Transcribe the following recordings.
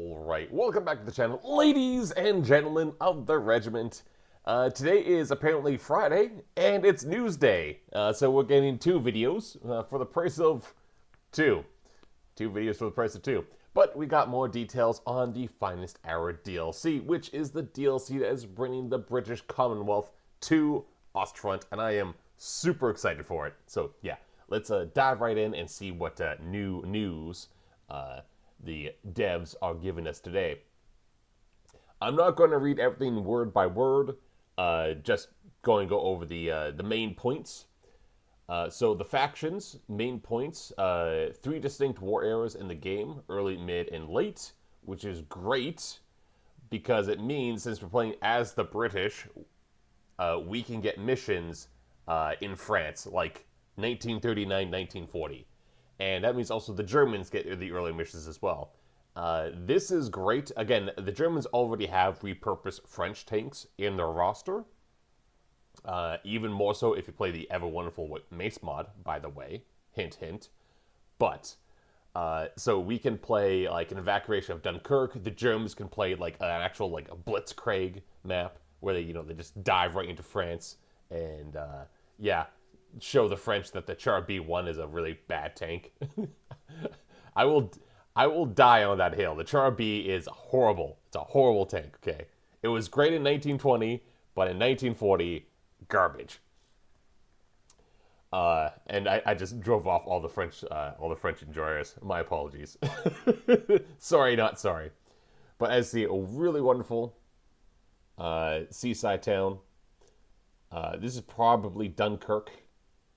Alright, welcome back to the channel, ladies and gentlemen of the regiment. Today is apparently Friday, and it's news day. So we're getting two videos for the price of two. Two videos for the price of two. But we got more details on the Finest Hour DLC, which is the DLC that is bringing the British Commonwealth to Ostfront, and I am super excited for it. So yeah, let's dive right in and see what new news the devs are giving us today. I'm not going to read everything word by word, just going to go over the main points. So the factions, main points, 3 distinct war eras in the game, early, mid, and late, which is great because it means since we're playing as the British, we can get missions in France, like 1939, 1940. And that means also the Germans get the early missions as well. This is great. Again, the Germans already have repurposed French tanks in their roster. Even more so if you play the ever wonderful Mace mod, by the way. Hint, hint. But, so we can play like an evacuation of Dunkirk. The Germans can play like an actual like a Blitzkrieg map where they just dive right into France and yeah, show the French that the Char B1 is a really bad tank. I will die on that hill. The Char B is horrible. It's a horrible tank, okay? It was great in 1920, but in 1940, garbage. And I just drove off all the French enjoyers. My apologies. Sorry, not sorry. But as the really wonderful seaside town, this is probably Dunkirk,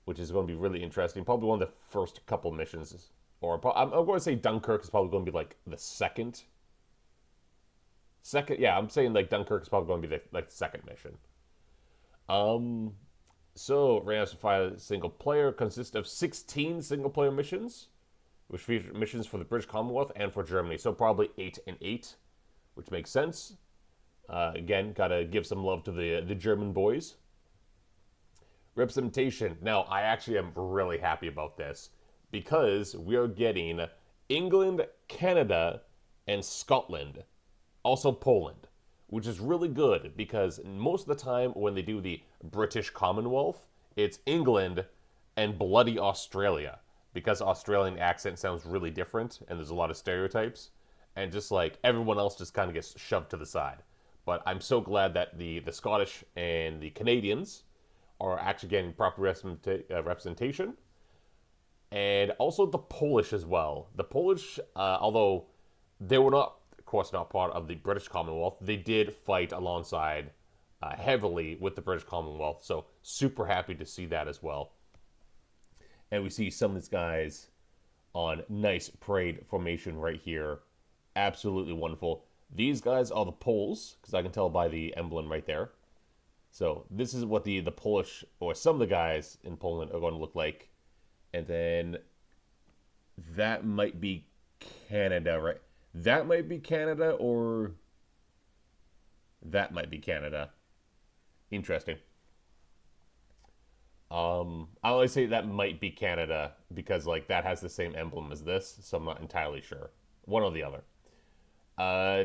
which is going to be really interesting. Probably one of the first couple missions. Or I'm going to say Dunkirk is probably going to be like the second. Yeah, I'm saying like Dunkirk is probably going to be the second mission. So Random Fire single player consists of 16 single player missions, which feature missions for the British Commonwealth and for Germany. So probably 8 and 8, which makes sense. Again, gotta give some love to the German boys. Representation. Now, I actually am really happy about this because we are getting England, Canada, and Scotland. Also Poland, which is really good because most of the time when they do the British Commonwealth, it's England and bloody Australia because Australian accent sounds really different and there's a lot of stereotypes and just like everyone else just kind of gets shoved to the side. But I'm so glad that the Scottish and the Canadians are actually getting proper representation. And also the Polish as well. The Polish, although they were not, of course, not part of the British Commonwealth, they did fight alongside heavily with the British Commonwealth. So super happy to see that as well. And we see some of these guys on nice parade formation right here. Absolutely wonderful. These guys are the Poles, because I can tell by the emblem right there. So this is what the Polish, or some of the guys in Poland are going to look like. And then that might be Canada, right? That might be Canada, or that might be Canada. Interesting. I always say that might be Canada because like that has the same emblem as this, so I'm not entirely sure. One or the other.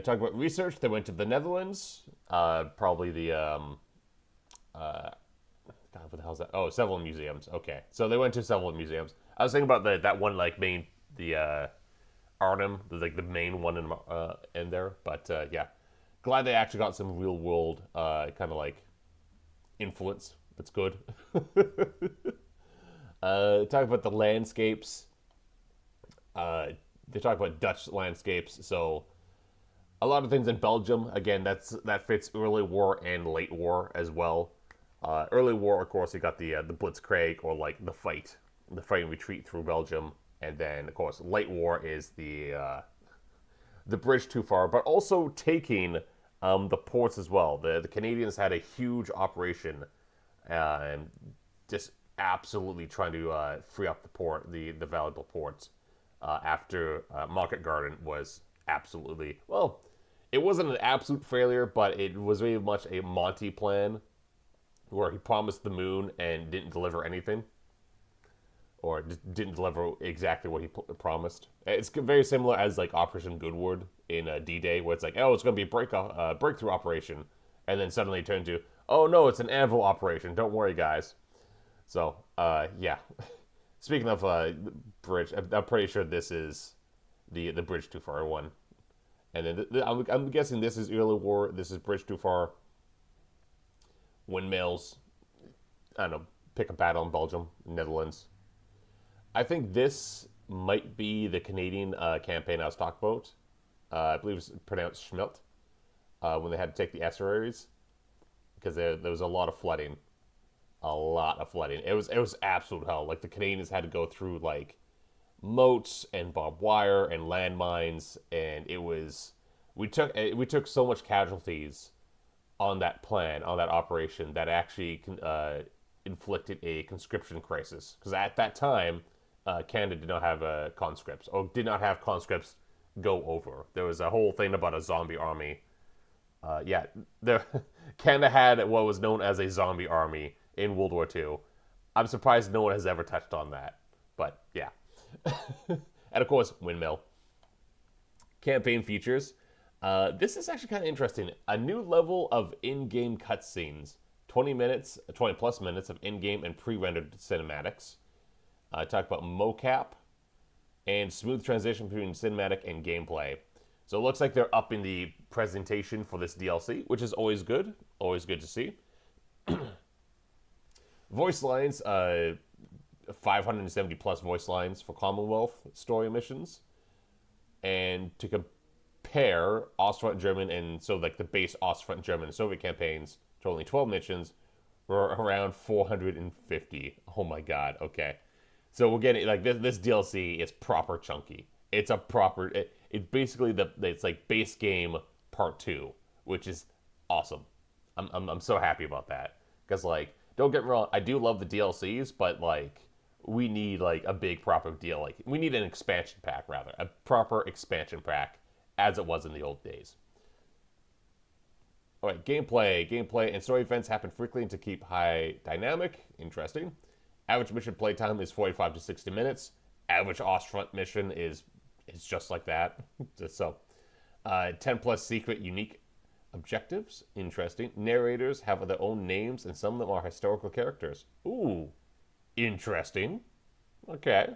Talk about research. They went to the Netherlands. Probably the God, what the hell is that? Oh, several museums. Okay, so they went to several museums. I was thinking about that one like main Arnhem, like the main one in there. But yeah, glad they actually got some real world kind of like influence. That's good. Talk about the landscapes. They talk about Dutch landscapes. So a lot of things in Belgium. Again, that fits early war and late war as well. Early war, of course, you got the Blitzkrieg, or like the fight and retreat through Belgium, and then of course late war is the bridge too far, but also taking the ports as well. The Canadians had a huge operation, and just absolutely trying to free up the valuable ports after Market Garden was absolutely, well, it wasn't an absolute failure, but it was very much a Monty plan where he promised the moon and didn't deliver anything, or didn't deliver exactly what he promised. It's very similar as like Operation Goodwood in D-Day, where it's like, oh, it's going to be a breakthrough operation, and then suddenly turn to, oh no, it's an anvil operation. Don't worry, guys. So, yeah. Speaking of bridge, I'm pretty sure this is the bridge too far one, and then I'm guessing this is early war. This is bridge too far. Windmills. I don't know. Pick a battle in Belgium, Netherlands. I think this might be the Canadian campaign I was talking about. I believe it's pronounced Schmilt, when they had to take the estuaries, because there was a lot of flooding. A lot of flooding. It was absolute hell. Like, the Canadians had to go through, like, moats and barbed wire and landmines, and it was... We took so much casualties on that plan, on that operation, that actually inflicted a conscription crisis. Because at that time, Canada did not have conscripts, or did not have conscripts go over. There was a whole thing about a zombie army. Canada had what was known as a zombie army in World War II. I'm surprised no one has ever touched on that. But, yeah. And, of course, windmill. Campaign features. This is actually kind of interesting. A new level of in-game cutscenes. 20 plus minutes of in-game and pre-rendered cinematics. Talk about mocap and smooth transition between cinematic and gameplay. So it looks like they're upping the presentation for this DLC, which is always good. Always good to see. Voice lines, 570 plus voice lines for Commonwealth story missions. And to compare Ostfront German and so like the base Ostfront German and Soviet campaigns to only 12 missions were around 450. Oh my god, okay. So we're getting, like, this DLC is proper chunky. It's a proper, it's basically it's like base game part 2, which is awesome. I'm so happy about that. Because, like, don't get me wrong, I do love the DLCs, but, like, we need, like, a big proper deal. Like, we need an expansion pack, rather. A proper expansion pack, as it was in the old days. Alright, gameplay and story events happen frequently to keep high dynamic. Interesting. Average mission playtime is 45 to 60 minutes. Average Ostfront mission is just like that. So, 10 plus secret unique objectives. Interesting. Narrators have their own names, and some of them are historical characters. Ooh, interesting. Okay.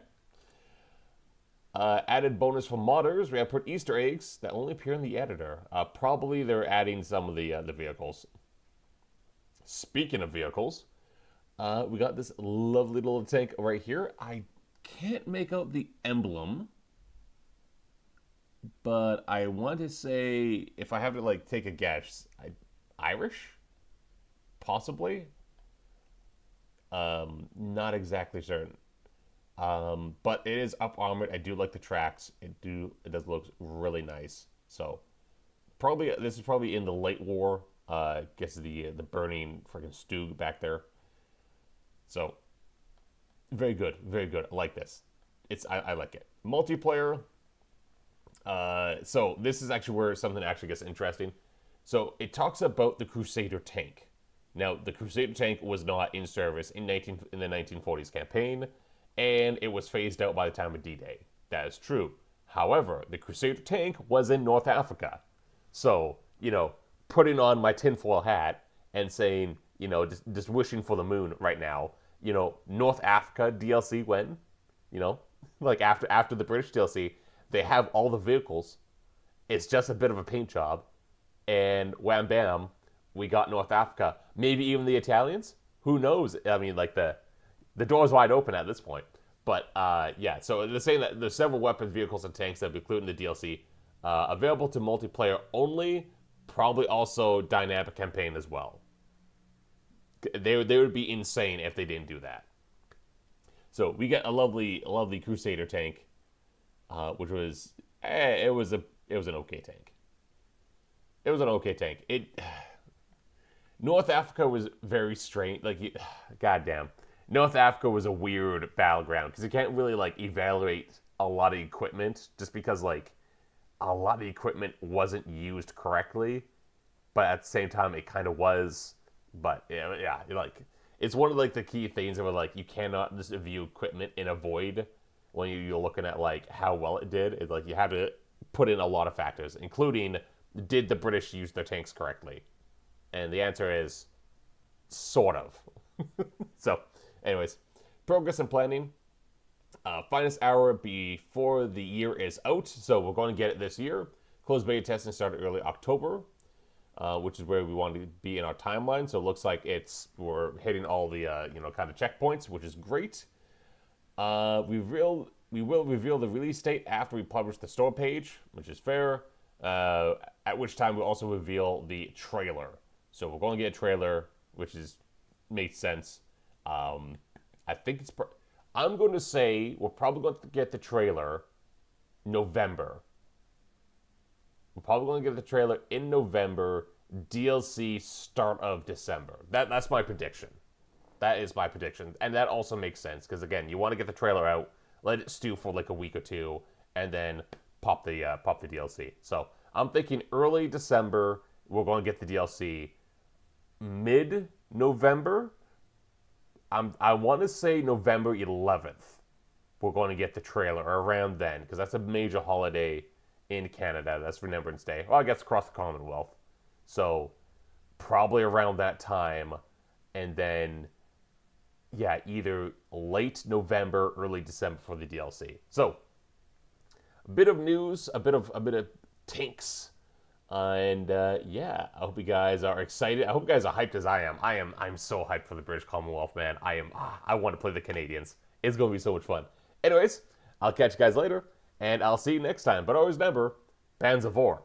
Added bonus for modders. We have put Easter eggs that only appear in the editor. Probably they're adding some of the vehicles. Speaking of vehicles, we got this lovely little tank right here. I can't make out the emblem, but I want to say, if I have to, like, take a guess, Irish? Possibly? Not exactly certain. But it is up armored. I do like the tracks. It does look really nice. So this is probably in the late war. Guess the burning freaking stew back there. So very good, very good. I like this. I like it. Multiplayer. So this is actually where something actually gets interesting. So it talks about the Crusader tank. Now, the Crusader tank was not in service in the 1940s campaign, and it was phased out by the time of D-Day. That is true. However, the Crusader tank was in North Africa. So, putting on my tinfoil hat and saying, just wishing for the moon right now, North Africa DLC when, like after the British DLC, they have all the vehicles. It's just a bit of a paint job. And wham bam, we got North Africa. Maybe even the Italians? Who knows? I mean, like, the door's wide open at this point. But, yeah, so they're saying that there's several weapons, vehicles, and tanks that will be included in the DLC. Available to multiplayer only, probably also dynamic campaign as well. They would be insane if they didn't do that. So we get a lovely Crusader tank, which was it was an okay tank. It was an okay tank. North Africa was very strange. Like, goddamn, North Africa was a weird battleground because you can't really, like, evaluate a lot of equipment just because, like, a lot of the equipment wasn't used correctly, but at the same time it kind of was. But yeah, like, it's one of, like, the key things where, like, you cannot just view equipment in a void when you're looking at, like, how well it did. It's like you have to put in a lot of factors, including did the British use their tanks correctly? And the answer is sort of. So, anyways, progress and planning. Finest hour before the year is out, so we're going to get it this year. Closed beta testing started early October, which is where we want to be in our timeline. So it looks like we're hitting all the kind of checkpoints, which is great. We will reveal the release date after we publish the store page, which is fair. At which time we'll also reveal the trailer. So we're going to get a trailer, which makes sense. I think I'm going to say we're probably going to get the trailer November. We're probably going to get the trailer in November, DLC start of December. That's my prediction. That is my prediction. And that also makes sense, because again, you want to get the trailer out, let it stew for like a week or two, and then pop the DLC. So I'm thinking early December, we're going to get the DLC. Mid-November, I want to say November 11th, we're going to get the trailer, or around then, because that's a major holiday in Canada. That's Remembrance Day. Well, I guess across the Commonwealth. So probably around that time, and then, yeah, either late November, early December for the DLC. So a bit of news, a bit of tanks. And yeah, I hope you guys are excited. I hope you guys are hyped as I am. I'm so hyped for the British Commonwealth, man. I want to play the Canadians. It's going to be so much fun. Anyways, I'll catch you guys later, and I'll see you next time. But always remember, Bands of War.